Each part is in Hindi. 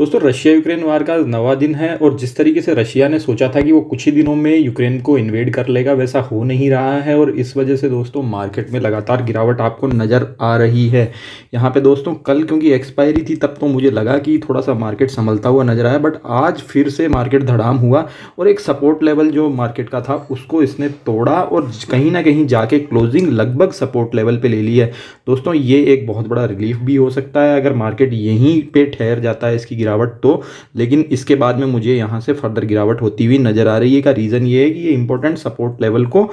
दोस्तों रशिया यूक्रेन वार का नवा दिन है और जिस तरीके से रशिया ने सोचा था कि वो कुछ ही दिनों में यूक्रेन को इन्वेड कर लेगा वैसा हो नहीं रहा है और इस वजह से दोस्तों मार्केट में लगातार गिरावट आपको नज़र आ रही है। यहाँ पे दोस्तों कल क्योंकि एक्सपायरी थी तब तो मुझे लगा कि थोड़ा सा मार्केट संभलता हुआ नजर आया, बट आज फिर से मार्केट धड़ाम हुआ और एक सपोर्ट लेवल जो मार्केट का था उसको इसने तोड़ा और कहीं ना कहीं जाके क्लोजिंग लगभग सपोर्ट लेवल पे ले ली है। दोस्तों ये एक बहुत बड़ा रिलीफ भी हो सकता है अगर मार्केट यहीं पे ठहर जाता है इसकी गिरावट तो, लेकिन इसके बाद में मुझे यहाँ से फर्दर गिरावट होती हुई नज़र आ रही है। का रीज़न ये है कि ये इंपॉर्टेंट सपोर्ट लेवल को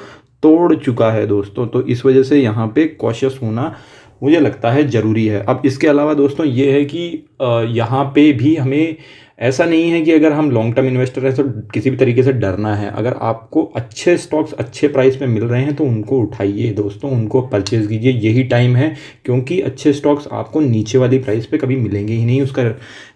तोड़ चुका है दोस्तों, तो इस वजह से यहाँ पे कॉशियस होना मुझे लगता है ज़रूरी है। अब इसके अलावा दोस्तों ये है कि यहाँ पे भी हमें ऐसा नहीं है कि अगर हम लॉन्ग टर्म इन्वेस्टर हैं तो किसी भी तरीके से डरना है। अगर आपको अच्छे स्टॉक्स अच्छे प्राइस में मिल रहे हैं तो उनको उठाइए दोस्तों, उनको परचेज कीजिए, यही टाइम है, क्योंकि अच्छे स्टॉक्स आपको नीचे वाली प्राइस पे कभी मिलेंगे ही नहीं। उसका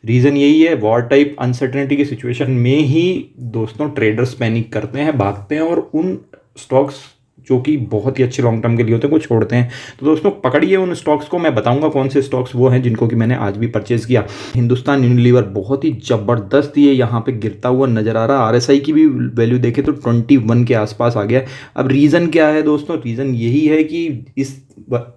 रीज़न यही है, वॉर टाइप अनसर्टेनिटी की सिचुएशन में ही दोस्तों ट्रेडर्स पैनिक करते हैं, भागते हैं और उन स्टॉक्स जो कि बहुत ही अच्छे लॉन्ग टर्म के लिए होते हैं को छोड़ते हैं। तो दोस्तों पकड़िए उन स्टॉक्स को, मैं बताऊंगा कौन से स्टॉक्स वो हैं जिनको कि मैंने आज भी परचेज किया। हिंदुस्तान यूनिलीवर बहुत ही ज़बरदस्त ये यहाँ पे गिरता हुआ नज़र आ रहा है। आरएसआई की भी वैल्यू देखें तो 21 के आसपास आ गया। अब रीज़न क्या है दोस्तों? रीज़न यही है कि इस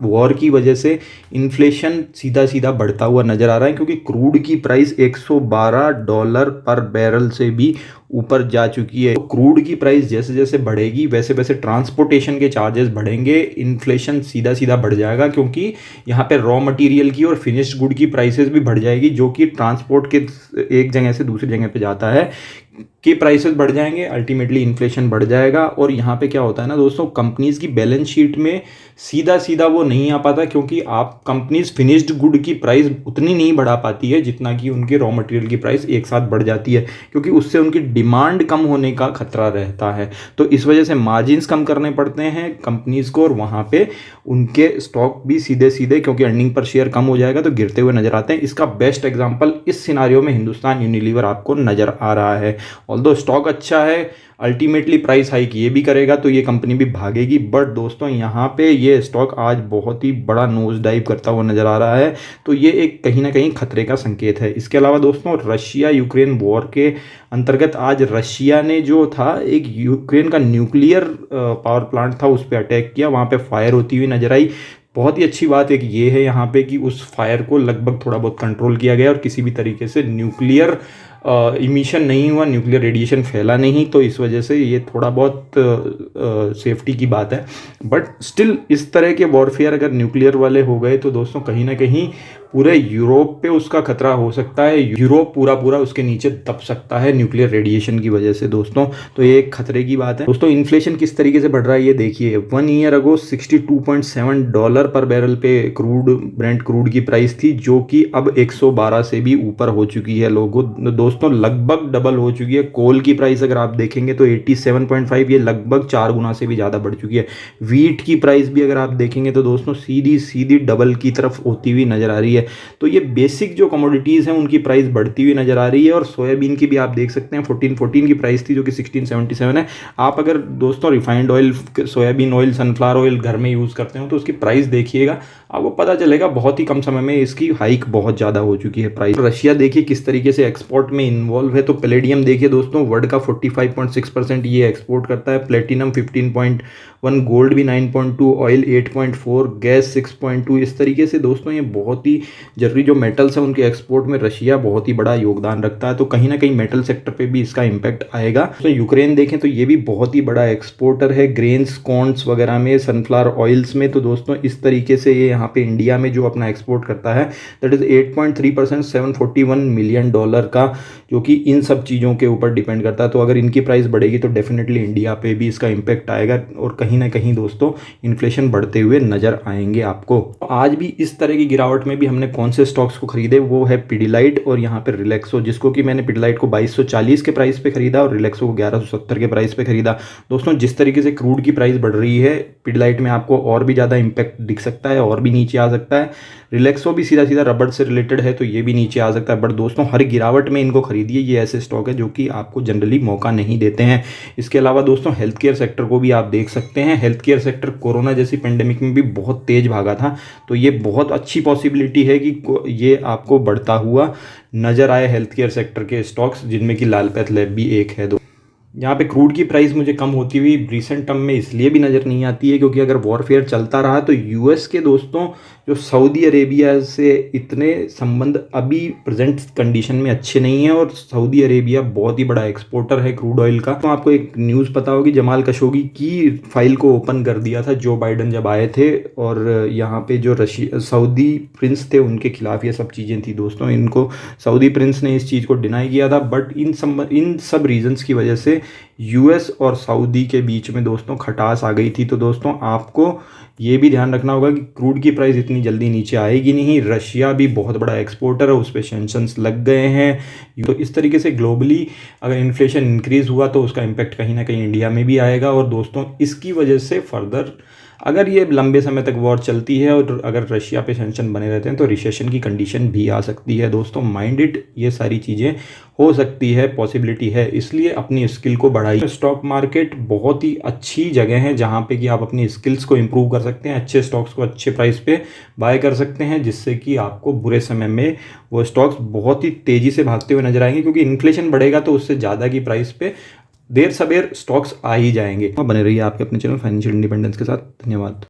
वॉर की वजह से इन्फ्लेशन सीधा सीधा बढ़ता हुआ नज़र आ रहा है, क्योंकि क्रूड की प्राइस $112 पर बैरल से भी ऊपर जा चुकी है। तो क्रूड की प्राइस जैसे जैसे बढ़ेगी वैसे वैसे ट्रांसपोर्टेशन के चार्जेस बढ़ेंगे, इन्फ्लेशन सीधा सीधा बढ़ जाएगा, क्योंकि यहाँ पे रॉ मटेरियल की और फिनिश्ड गुड की प्राइसेस भी बढ़ जाएगी, जो कि ट्रांसपोर्ट के एक जगह से दूसरी जगह पे जाता है कि प्राइसेस बढ़ जाएंगे, अल्टीमेटली इन्फ्लेशन बढ़ जाएगा। और यहाँ पे क्या होता है ना दोस्तों, कंपनीज की बैलेंस शीट में सीधा सीधा वो नहीं आ पाता, क्योंकि आप कंपनीज फिनिश्ड गुड की प्राइस उतनी नहीं बढ़ा पाती है जितना कि उनके रॉ मटेरियल की प्राइस एक साथ बढ़ जाती है, क्योंकि उससे उनकी डिमांड कम होने का खतरा रहता है। तो इस वजह से मार्जिन्स कम करने पड़ते हैं कंपनीज को और वहाँ पे उनके स्टॉक भी सीधे सीधे, क्योंकि अर्निंग पर शेयर कम हो जाएगा तो गिरते हुए नजर आते हैं। इसका बेस्ट एग्जाम्पल इस सिनारियो में हिंदुस्तान यूनिलीवर आपको नजर आ रहा है। ऑल्दो स्टॉक अच्छा है, अल्टीमेटली प्राइस हाइक ये भी करेगा तो ये कंपनी भी भागेगी, बट दोस्तों यहाँ पे ये स्टॉक आज बहुत ही बड़ा नोज डाइव करता हुआ नजर आ रहा है, तो ये एक कहीं ना कहीं खतरे का संकेत है। इसके अलावा दोस्तों रशिया यूक्रेन वॉर के अंतर्गत आज रशिया ने जो था एक यूक्रेन का न्यूक्लियर पावर प्लांट था उस पर अटैक किया, वहाँ पे फायर होती हुई नजर आई। बहुत ही अच्छी बात एक ये है यहाँ पे कि उस फायर को लगभग थोड़ा बहुत कंट्रोल किया गया और किसी भी तरीके से न्यूक्लियर इमिशन नहीं हुआ, न्यूक्लियर रेडिएशन फैला नहीं, तो इस वजह से ये थोड़ा बहुत सेफ्टी की बात है। बट स्टिल इस तरह के वॉरफेयर अगर न्यूक्लियर वाले हो गए तो दोस्तों कहीं ना कहीं पूरे यूरोप पे उसका खतरा हो सकता है, यूरोप पूरा पूरा उसके नीचे दब सकता है न्यूक्लियर रेडिएशन की वजह से दोस्तों, तो ये एक खतरे की बात है। दोस्तों इन्फ्लेशन किस तरीके से बढ़ रहा है ये देखिए। 1 ईयर अगो $62.7 पर बैरल पे क्रूड ब्रेंट क्रूड की प्राइस थी, जो कि अब 112 से भी ऊपर हो चुकी है लोगों दोस्तों, लगभग डबल हो चुकी है। कोल की प्राइस अगर आप देखेंगे तो 87.5, ये लगभग 4 गुना से भी ज़्यादा बढ़ चुकी है। वीट की प्राइस भी अगर आप देखेंगे तो दोस्तों सीधी सीधी डबल की तरफ होती हुई नजर आ रही है। तो ये बेसिक जो कमोडिटीज़ हैं उनकी प्राइस बढ़ती हुई नजर आ रही है। और सोयाबीन की भी आप देख सकते हैं 1414 की प्राइस थी, जो कि 1677 है। आप अगर दोस्तों refined oil, soybean oil, sunflower oil घर में यूज़ करते हो तो उसकी प्राइस देखिएगा, आपको पता चलेगा बहुत ही कम समय में इसकी हाइक बहुत ज़्यादा हो चुकी है प्राइस। रशिया देखिए किस तरीके से एक्सपोर्ट में इन्वॉल्व है, तो पैलेडियम देखिए दोस्तों वर्ल्ड का 45.6% ये एक्सपोर्ट करता है, प्लेटिनम 15.1, गोल्ड भी 9.2, ऑयल 8.4, गैस 6.2। इस तरीके से दोस्तों ये बहुत ही जरूरी जो मेटल्स हैं उनके एक्सपोर्ट में रशिया बहुत ही बड़ा योगदान रखता है, तो कहीं ना कहीं मेटल सेक्टर पे भी इसका इम्पैक्ट आएगा। तो यूक्रेन देखें तो ये भी बहुत ही बड़ा एक्सपोर्टर है ग्रेन्स, कॉर्न्स वगैरह में, सनफ्लावर ऑयल्स में। तो दोस्तों इस तरीके से ये यहाँ पे इंडिया में जो अपना एक्सपोर्ट करता है दैट इज 8.3%, $741 मिलियन का, जो कि इन सब चीज़ों के ऊपर डिपेंड करता है। तो अगर इनकी प्राइस बढ़ेगी तो डेफिनेटली इंडिया पे भी इसका इम्पैक्ट आएगा और कहीं ना कहीं दोस्तों इन्फ्लेशन बढ़ते हुए नजर आएंगे आपको। आज भी इस तरह की गिरावट में भी हमने कौन से स्टॉक्स को खरीदे, वो है पिडिलाइट और यहाँ पे रिलैक्सो, जिसको कि मैंने पिडिलाइट को 2240 के प्राइस पे खरीदा और रिलैक्सो को 1170 के प्राइस पे खरीदा। दोस्तों जिस तरीके से क्रूड की प्राइस बढ़ रही है, पिडिलाइट में आपको और भी ज़्यादा इम्पैक्ट दिख सकता है और भी नीचे आ सकता है। रिलैक्सो भी सीधा सीधा रबड़ से रिलेटेड है तो ये भी नीचे आ सकता है, बट दोस्तों हर गिरावट में इनको खरीदिए, ये ऐसे स्टॉक है जो कि आपको जनरली मौका नहीं देते हैं। इसके अलावा दोस्तों हेल्थ केयर सेक्टर को भी आप देख सकते हैं, हेल्थ केयर सेक्टर कोरोना जैसी पेंडेमिक में भी बहुत तेज भागा था, तो ये बहुत अच्छी पॉसिबिलिटी है कि ये आपको बढ़ता हुआ नज़र आए हेल्थ केयर सेक्टर के स्टॉक्स, जिनमें कि लाल पैथ लैब भी एक है। यहाँ पे क्रूड की प्राइस मुझे कम होती हुई रिसेंट टर्म में इसलिए भी नज़र नहीं आती है क्योंकि अगर वॉरफेयर चलता रहा तो यूएस के दोस्तों जो सऊदी अरेबिया से इतने संबंध अभी प्रेजेंट कंडीशन में अच्छे नहीं हैं, और सऊदी अरेबिया बहुत ही बड़ा एक्सपोर्टर है क्रूड ऑयल का। तो आपको एक न्यूज़ पता होगी, जमाल खशोगी की फाइल को ओपन कर दिया था जो बाइडन जब आए थे, और यहाँ पे जो सऊदी प्रिंस थे उनके खिलाफ ये सब चीज़ें थी दोस्तों। इनको सऊदी प्रिंस ने इस चीज़ को डिनाई किया था, बट इन सब रीजंस की वजह से यूएस और सऊदी के बीच में दोस्तों खटास आ गई थी। तो दोस्तों आपको ये भी ध्यान रखना होगा कि क्रूड की प्राइस इतनी जल्दी नीचे आएगी नहीं। रशिया भी बहुत बड़ा एक्सपोर्टर है, उस पर सैंक्शंस लग गए हैं। तो इस तरीके से ग्लोबली अगर इन्फ्लेशन इंक्रीज़ हुआ तो उसका इम्पैक्ट कहीं ना कहीं इंडिया में भी आएगा। और दोस्तों इसकी वजह से फर्दर अगर ये लंबे समय तक वॉर चलती है और अगर रशिया पे सैंक्शन बने रहते हैं तो रिसेशन की कंडीशन भी आ सकती है दोस्तों। माइंड इट, ये सारी चीज़ें हो सकती है, पॉसिबिलिटी है, इसलिए अपनी स्किल को बढ़ाइए। स्टॉक मार्केट बहुत ही अच्छी जगह है जहाँ पे कि आप अपनी स्किल्स को इम्प्रूव कर सकते हैं, अच्छे स्टॉक्स को अच्छे प्राइस पे बाय कर सकते हैं, जिससे कि आपको बुरे समय में वो स्टॉक्स बहुत ही तेज़ी से भागते हुए नजर आएंगे, क्योंकि इन्फ्लेशन बढ़ेगा तो उससे ज़्यादा की प्राइस पे देर सवेर स्टॉक्स आ ही जाएंगे। बने रहिए आपके अपने चैनल फाइनेंशियल इंडिपेंडेंस के साथ। धन्यवाद।